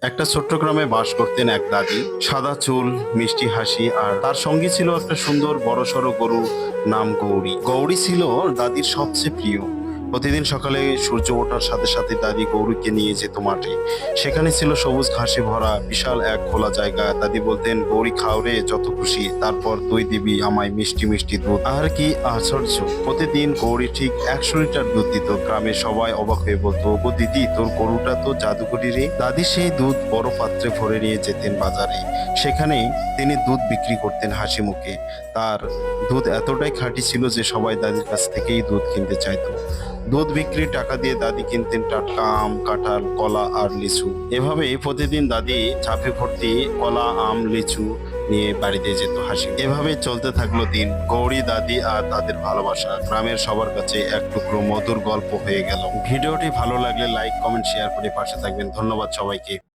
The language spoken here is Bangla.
একটা ছোট্ট গ্রামে বাস করতেন এক দাদি। সাদা চুল, মিষ্টি হাসি, আর তার সঙ্গে ছিল একটা সুন্দর বড়সড় গরু, নাম গৌরী। গৌরী ছিল দাদির সবচেয়ে প্রিয়। প্রতিদিন সকালে সূর্য ওঠার সাথে সাথে দাদি গৌরীকে নিয়ে যেত মাঠে। সেখানে ছিল সবুজ ঘাসে ভরা বিশাল এক খোলা জায়গা। দাদি বলতেন, গৌরী খাও রে যত খুশি, তারপর তুই দিবি আমায় মিষ্টি মিষ্টি দুধ। আর কি আশ্চর্য, প্রতিদিন গৌরী ঠিক 100 লিটার দুধ দিত। গ্রামের সবাই অবাক হয়ে বলতো, ও দিদি, তোর গরুটা তো জাদুকরি রে। দাদি সেই দুধ বড় পাত্রে ভরে নিয়ে যেতেন বাজারে। সেখানে তিনি দুধ বিক্রি করতেন হাসি মুখে। তার দুধ এতটাই খাঁটি ছিল যে সবাই দাদির কাছ থেকেই দুধ কিনতে চাইতো। দুধ বিক্রির টাকা দিয়ে দাদি কিনতেন টাটকা আম, কাঁঠাল, কলা আর লিচু। এভাবে প্রতিদিন দাদি ঝাঁপে ভর্তি কলা, আম, লিচু নিয়ে বাড়িতে যেত হাসি। এভাবে চলতে থাকলো দিন। গৌরী, দাদি আর তাদের ভালোবাসা গ্রামের সবার কাছে এক টুকরো মধুর গল্প হয়ে গেল। ভিডিওটি ভালো লাগলে লাইক, কমেন্ট, শেয়ার করে পাশে থাকবেন। ধন্যবাদ সবাইকে।